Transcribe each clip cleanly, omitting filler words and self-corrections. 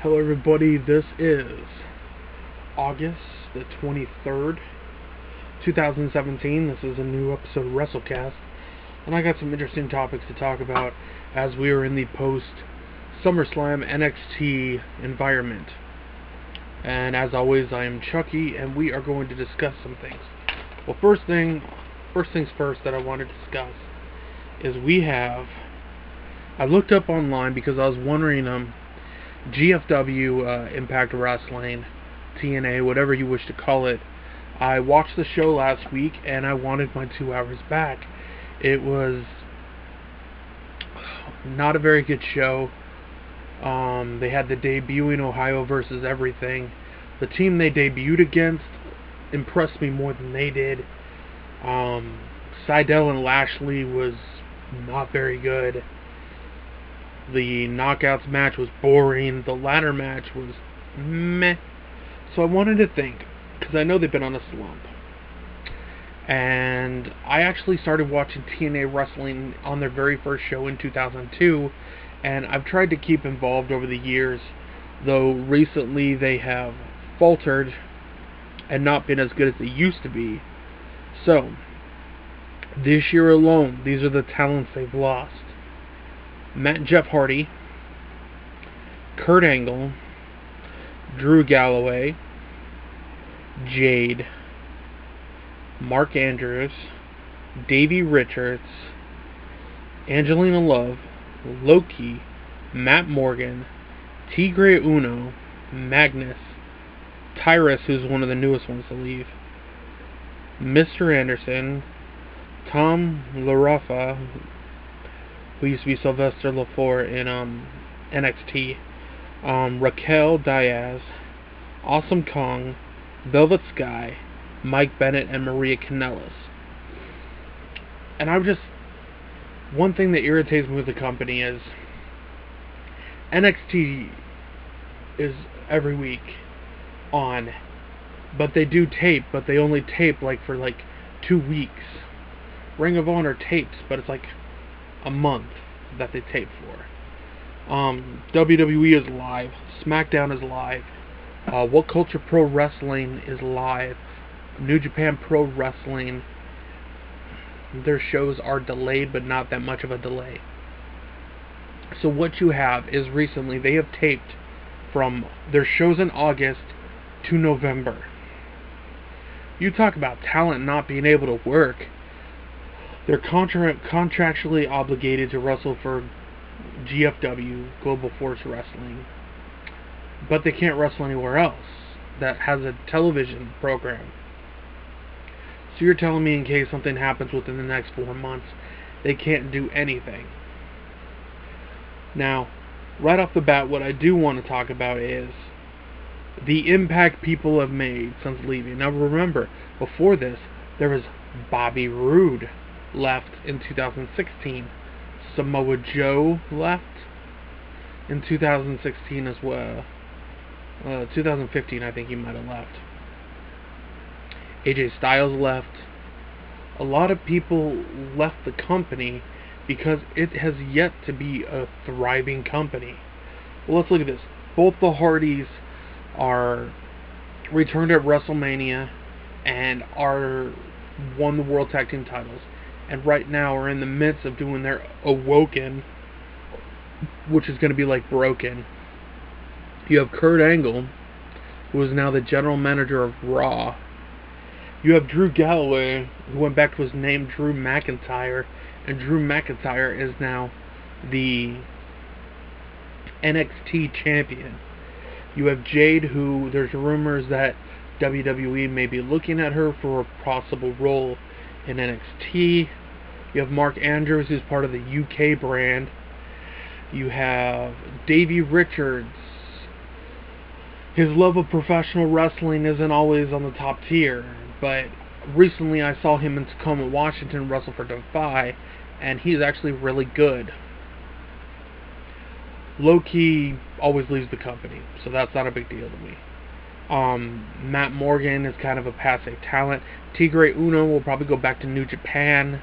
Hello everybody, this is August the 23rd, 2017. This is a new episode of WrestleCast, and I got some interesting topics to talk about as we are in the post-SummerSlam NXT environment. And as always, I am Chucky, and we are going to discuss some things. Well, first things first that I want to discuss is I looked up online because I was wondering, GFW, Impact Wrestling, TNA, whatever you wish to call it. I watched the show last week and I wanted my 2 hours back. It was not a very good show. They had the debut in Ohio versus everything. The team they debuted against impressed me more than they did. Seidel and Lashley was not very good. The Knockouts match was boring. The ladder match was meh. So I wanted to think, because I know they've been on a slump. And I actually started watching TNA Wrestling on their very first show in 2002. And I've tried to keep involved over the years, though recently they have faltered and not been as good as they used to be. So, this year alone, these are the talents they've lost. Matt and Jeff Hardy, Kurt Angle, Drew Galloway, Jade, Mark Andrews, Davey Richards, Angelina Love, Loki, Matt Morgan, Tigre Uno, Magnus, Tyrus, who's one of the newest ones to leave, Mr. Anderson, Tom LaRuffa, who used to be Sylvester LaFour in NXT, Raquel Diaz, Awesome Kong, Velvet Sky, Mike Bennett, and Maria Kanellis. And one thing that irritates me with the company is NXT is every week on, but they do tape, but they only tape for 2 weeks. Ring of Honor tapes, but it's like a month that they tape for. WWE is live. SmackDown is live. What Culture Pro Wrestling is live. New Japan Pro Wrestling. Their shows are delayed, but not that much of a delay. So what you have is recently they have taped from their shows in August to November. You talk about talent not being able to work. They're contractually obligated to wrestle for GFW, Global Force Wrestling, but they can't wrestle anywhere else that has a television program. So you're telling me in case something happens within the next 4 months, they can't do anything. Now, right off the bat, what I do want to talk about is the impact people have made since leaving. Now remember, before this, there was Bobby Roode left in 2016. Samoa Joe left in 2016 as well. 2015, I think he might have left. AJ Styles left. A lot of people left the company because it has yet to be a thriving company. Well, let's look at this. Both the Hardys are returned at WrestleMania and won the World Tag Team titles. And right now are in the midst of doing their Awoken, which is going to be like Broken. You have Kurt Angle, who is now the general manager of Raw. You have Drew Galloway, who went back to his name Drew McIntyre, and Drew McIntyre is now the NXT champion. You have Jade, who there's rumors that WWE may be looking at her for a possible role in NXT. You have Mark Andrews, who's part of the UK brand. You have Davey Richards. His love of professional wrestling isn't always on the top tier, but recently I saw him in Tacoma, Washington wrestle for Defy, and he's actually really good. Loki always leaves the company, so that's not a big deal to me. Matt Morgan is kind of a passe talent. Tigre Uno will probably go back to New Japan.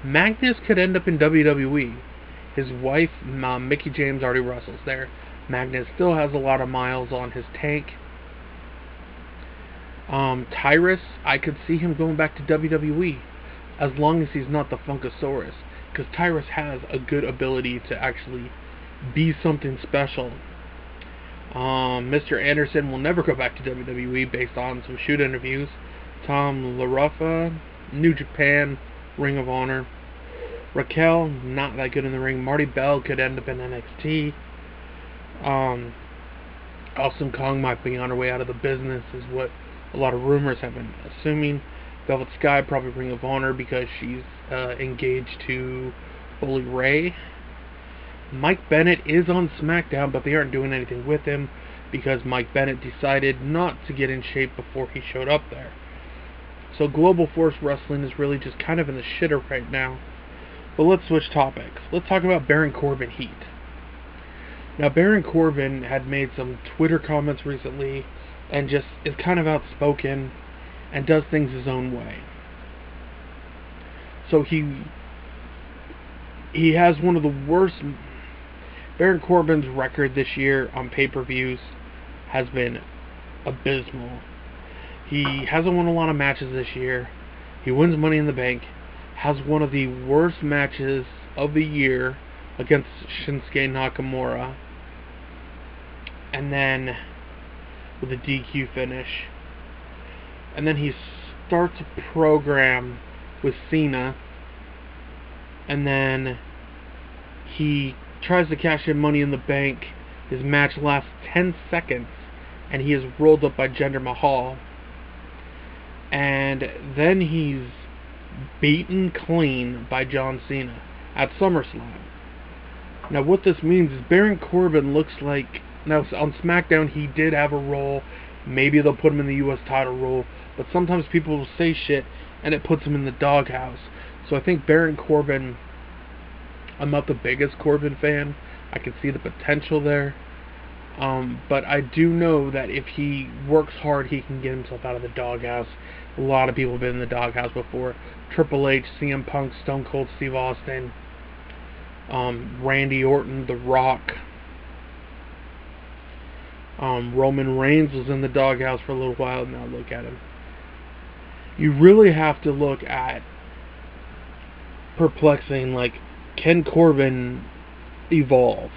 Magnus could end up in WWE. His wife, Mickie James, already wrestles there. Magnus still has a lot of miles on his tank. Tyrus, I could see him going back to WWE as long as he's not the Funkasaurus, because Tyrus has a good ability to actually be something special. Mr. Anderson will never go back to WWE based on some shoot interviews. Tom LaRuffa, New Japan, Ring of Honor. Raquel, not that good in the ring. Marty Bell could end up in NXT. Awesome Kong might be on her way out of the business, is what a lot of rumors have been assuming. Velvet Sky, probably Ring of Honor because she's engaged to Bully Ray. Mike Bennett is on SmackDown, but they aren't doing anything with him because Mike Bennett decided not to get in shape before he showed up there. So Global Force Wrestling is really just kind of in the shitter right now. But let's switch topics. Let's talk about Baron Corbin heat. Now, Baron Corbin had made some Twitter comments recently and just is kind of outspoken and does things his own way. So he has one of the worst. Baron Corbin's record this year on pay-per-views has been abysmal. He hasn't won a lot of matches this year. He wins Money in the Bank. Has one of the worst matches of the year against Shinsuke Nakamura. And then with a DQ finish. And then he starts a program with Cena. And then he tries to cash in Money in the Bank. His match lasts 10 seconds. And he is rolled up by Jinder Mahal. And then he's beaten clean by John Cena at SummerSlam. Now what this means is Baron Corbin looks like... Now on SmackDown he did have a role. Maybe they'll put him in the US title role. But sometimes people will say shit and it puts him in the doghouse. So I think Baron Corbin... I'm not the biggest Corbin fan. I can see the potential there. But I do know that if he works hard, he can get himself out of the doghouse. A lot of people have been in the doghouse before. Triple H, CM Punk, Stone Cold Steve Austin, Randy Orton, The Rock. Roman Reigns was in the doghouse for a little while. Now look at him. You really have to look at perplexing, like, can Corbin evolve?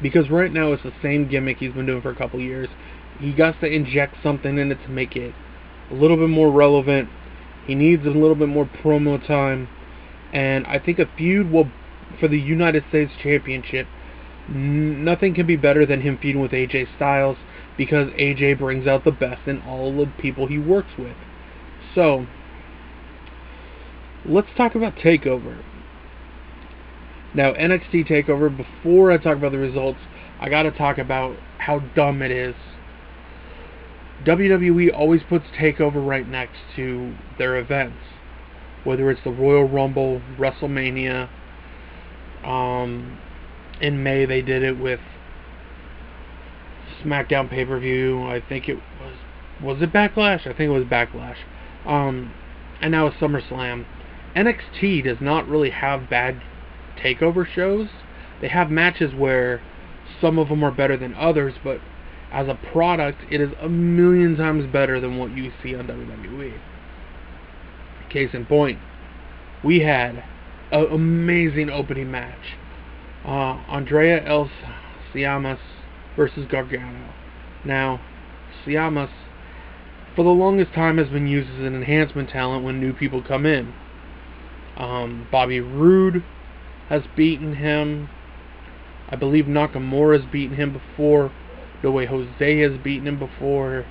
Because right now it's the same gimmick he's been doing for a couple years. He got to inject something in it to make it a little bit more relevant. He needs a little bit more promo time. And I think a feud will, for the United States Championship, nothing can be better than him feuding with AJ Styles, because AJ brings out the best in all the people he works with. So, let's talk about TakeOver. Now, NXT TakeOver, before I talk about the results, I gotta talk about how dumb it is. WWE always puts TakeOver right next to their events. Whether it's the Royal Rumble, WrestleMania. In May they did it with SmackDown pay-per-view. I think it was it Backlash? I think it was Backlash. And now it's SummerSlam. NXT does not really have bad TakeOver shows. They have matches where some of them are better than others, but as a product, it is a million times better than what you see on WWE. Case in point, we had an amazing opening match. Andrea El Siamas versus Gargano. Now, Siamas, for the longest time, has been used as an enhancement talent when new people come in. Bobby Roode has beaten him. I believe Nakamura has beaten him before. No Way Jose has beaten him before.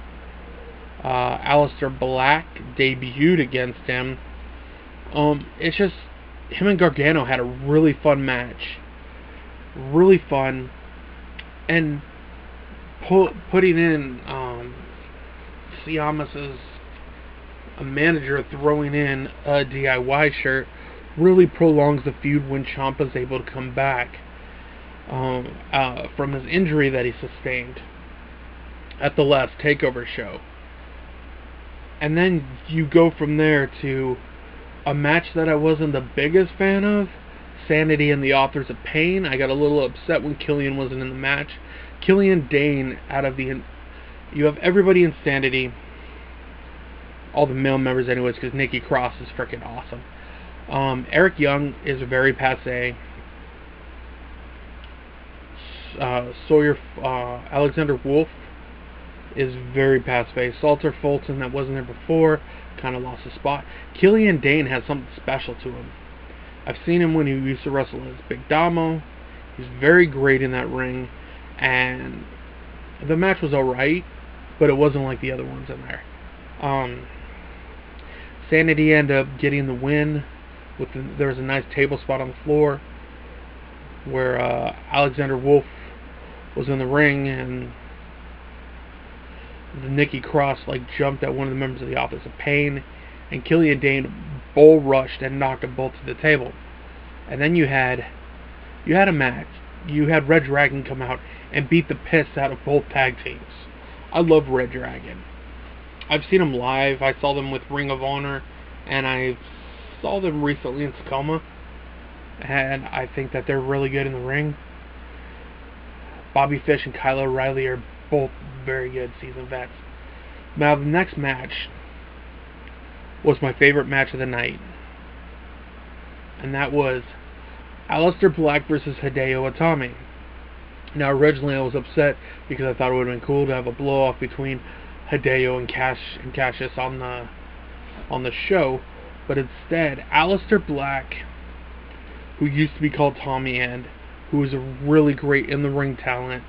Aleister Black debuted against him. It's just, him and Gargano had a really fun match. Really fun. And putting in Siamas' a manager throwing in a DIY shirt really prolongs the feud when Ciampa's able to come back from his injury that he sustained at the last TakeOver show. And then you go from there to a match that I wasn't the biggest fan of, Sanity and the Authors of Pain. I got a little upset when Killian wasn't in the match. Killian Dane out of the... You have everybody Insanity. All the male members anyways, because Nikki Cross is freaking awesome. Eric Young is very passe. Alexander Wolf is very passe. Salter Fulton, that wasn't there before, kind of lost his spot. Killian Dane has something special to him. I've seen him when he used to wrestle as Big Damo. He's very great in that ring, and the match was alright, but it wasn't like the other ones in there. Sanity ended up getting the win. There was a nice table spot on the floor where Alexander Wolf was in the ring, and the Nikki Cross jumped at one of the members of the Office of Pain, and Killian Dane bull rushed and knocked them both to the table. And then you had a match. You had Red Dragon come out and beat the piss out of both tag teams. I love Red Dragon. I've seen them live. I saw them with Ring of Honor, and I saw them recently in Tacoma, and I think that they're really good in the ring. Bobby Fish and Kyle O'Reilly are both very good seasoned vets. Now, the next match was my favorite match of the night, and that was Aleister Black versus Hideo Itami. Now, originally I was upset because I thought it would have been cool to have a blow-off between Hideo and Cassius on the show, but instead, Aleister Black, who used to be called Tommy End, who is a really great in-the-ring talent,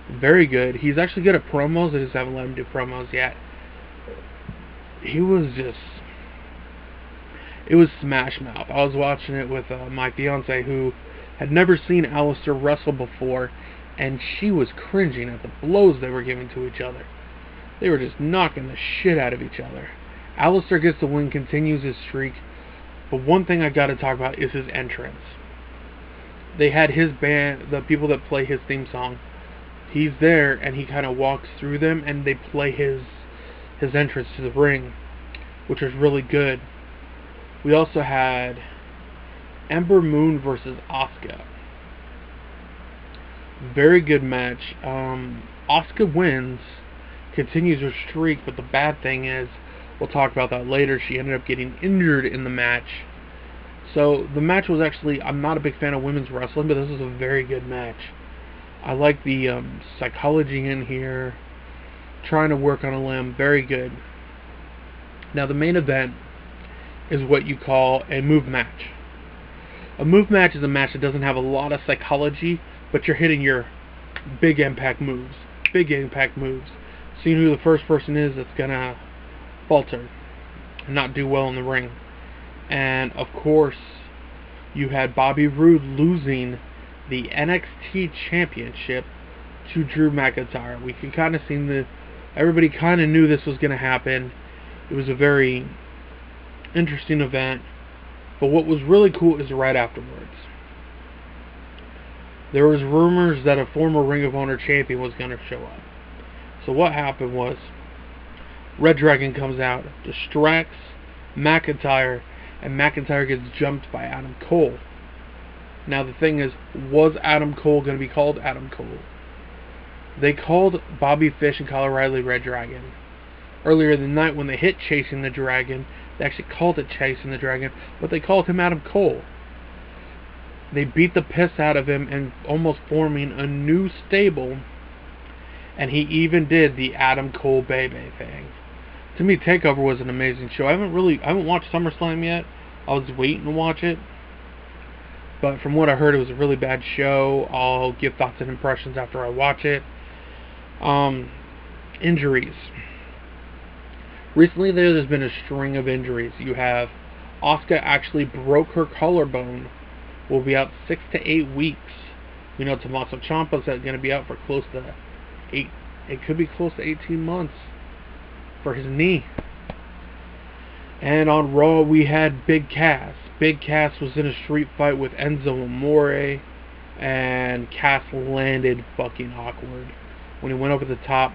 very good. He's actually good at promos. I just haven't let him do promos yet. It was smash mouth. I was watching it with my fiance, who had never seen Aleister wrestle before, and she was cringing at the blows they were giving to each other. They were just knocking the shit out of each other. Aleister gets the win, continues his streak, but one thing I gotta talk about is his entrance. They had his band, the people that play his theme song. He's there, and he kind of walks through them, and they play his entrance to the ring, which was really good. We also had Ember Moon versus Asuka. Very good match. Asuka wins, continues her streak, but the bad thing is, we'll talk about that later, she ended up getting injured in the match. So the match was actually, I'm not a big fan of women's wrestling, but this was a very good match. I like the psychology in here, trying to work on a limb, very good. Now the main event is what you call a move match. A move match is a match that doesn't have a lot of psychology, but you're hitting your big impact moves. Big impact moves. Seeing who the first person is that's gonna falter and not do well in the ring. And of course, you had Bobby Roode losing the NXT Championship to Drew McIntyre. We can kind of see everybody kind of knew this was going to happen. It was a very interesting event. But what was really cool is right afterwards, there was rumors that a former Ring of Honor champion was going to show up. So what happened was, Red Dragon comes out, distracts McIntyre, and McIntyre gets jumped by Adam Cole. Now the thing is, was Adam Cole going to be called Adam Cole? They called Bobby Fish and Kyle O'Reilly Red Dragon. Earlier in the night when they hit Chasing the Dragon, they actually called it Chasing the Dragon, but they called him Adam Cole. They beat the piss out of him and almost forming a new stable, and he even did the Adam Cole Bebe thing. To me, TakeOver was an amazing show. I haven't watched SummerSlam yet. I was waiting to watch it. But from what I heard, it was a really bad show. I'll give thoughts and impressions after I watch it. Injuries. Recently, there's been a string of injuries. You have Asuka actually broke her collarbone. Will be out 6 to 8 weeks. We know Tommaso Ciampa's going to be out for close to 8. It could be close to 18 months for his knee. And on Raw, we had Big Cass. Big Cass was in a street fight with Enzo Amore, and Cass landed fucking awkward. When he went over the top,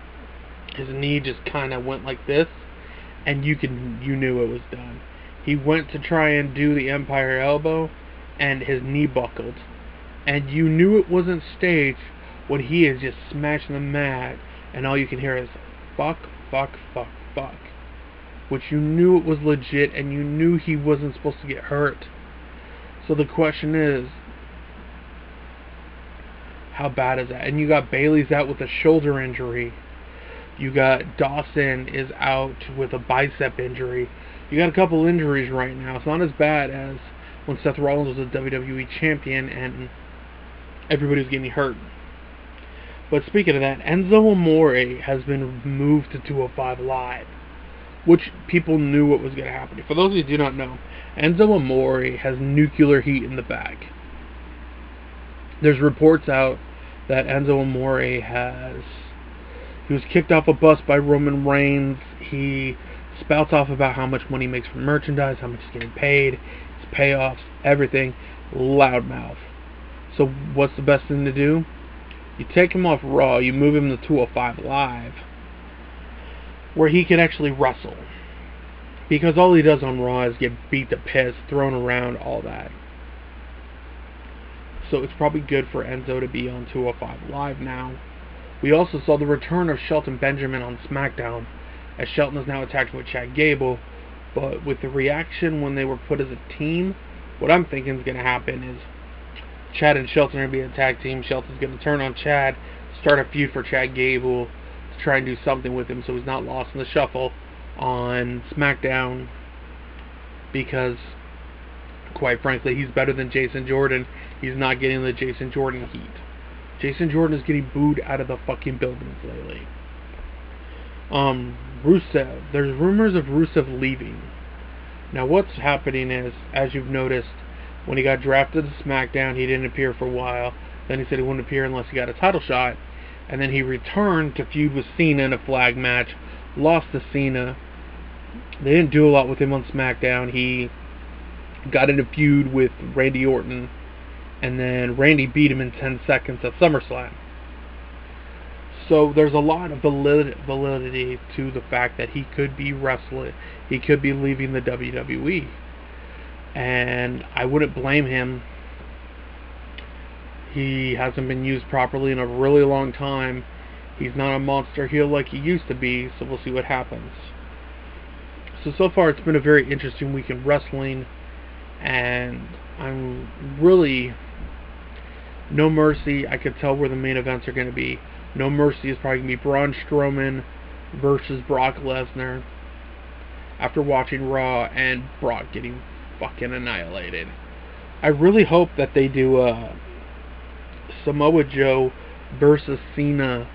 his knee just kind of went like this, and you knew it was done. He went to try and do the Empire Elbow, and his knee buckled. And you knew it wasn't staged, when he is just smashing the mat, and all you can hear is fuck, fuck, fuck, fuck. Which you knew it was legit, and you knew he wasn't supposed to get hurt. So the question is, how bad is that? And you got Bailey's out with a shoulder injury. You got Dawson is out with a bicep injury. You got a couple injuries right now. It's not as bad as when Seth Rollins was a WWE champion and everybody was getting hurt. But speaking of that, Enzo Amore has been moved to 205 Live, which people knew what was going to happen. For those of you who do not know, Enzo Amore has nuclear heat in the bag. There's reports out that Enzo Amore he was kicked off a bus by Roman Reigns. He spouts off about how much money he makes from merchandise, how much he's getting paid, his payoffs, everything. Loudmouth. So what's the best thing to do? You take him off Raw, you move him to 205 Live, where he can actually wrestle. Because all he does on Raw is get beat to piss, thrown around, all that. So it's probably good for Enzo to be on 205 Live now. We also saw the return of Shelton Benjamin on SmackDown, as Shelton is now attached with Chad Gable. But with the reaction when they were put as a team, what I'm thinking is going to happen is Chad and Shelton are going to be a tag team. Shelton's going to turn on Chad, start a feud for Chad Gable to try and do something with him so he's not lost in the shuffle on SmackDown, because quite frankly he's better than Jason Jordan. He's not getting the Jason Jordan heat. Jason Jordan is getting booed out of the fucking buildings lately. Rusev. There's rumors of Rusev leaving. Now what's happening is, as you've noticed, when he got drafted to SmackDown, he didn't appear for a while. Then he said he wouldn't appear unless he got a title shot. And then he returned to feud with Cena in a flag match. Lost to Cena. They didn't do a lot with him on SmackDown. He got in a feud with Randy Orton. And then Randy beat him in 10 seconds at SummerSlam. So there's a lot of validity to the fact that he could be wrestling. He could be leaving the WWE. And I wouldn't blame him. He hasn't been used properly in a really long time. He's not a monster heel like he used to be, so we'll see what happens. So far it's been a very interesting week in wrestling, and I'm really... No Mercy, I could tell where the main events are going to be. No Mercy is probably going to be Braun Strowman versus Brock Lesnar, after watching Raw and Brock getting fucking annihilated. I really hope that they do Samoa Joe versus Cena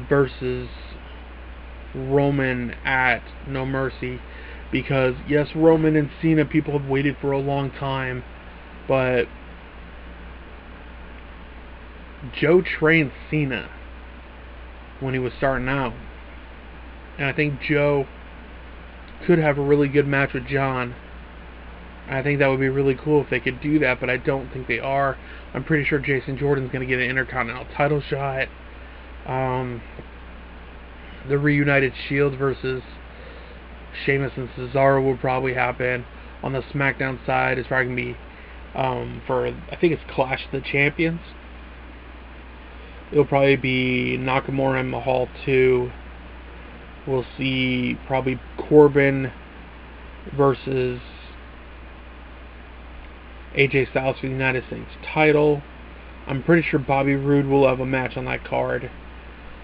versus Roman at No Mercy, because yes, Roman and Cena, people have waited for a long time, but Joe trained Cena when he was starting out, and I think Joe could have a really good match with John. I think that would be really cool if they could do that, but I don't think they are. I'm pretty sure Jason Jordan's going to get an Intercontinental title shot. The Reunited Shield versus Sheamus and Cesaro will probably happen. On the SmackDown side, it's probably going to be for, I think it's Clash of the Champions. It'll probably be Nakamura and Mahal 2. We'll see probably Corbin versus AJ Styles for the United States title. I'm pretty sure Bobby Roode will have a match on that card.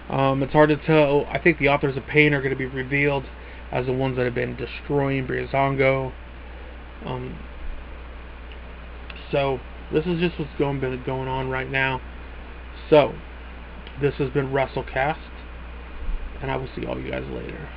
It's hard to tell. I think the Authors of Pain are going to be revealed as the ones that have been destroying Breezango. So this is just what's been going on right now. So this has been WrestleCast, and I will see all you guys later.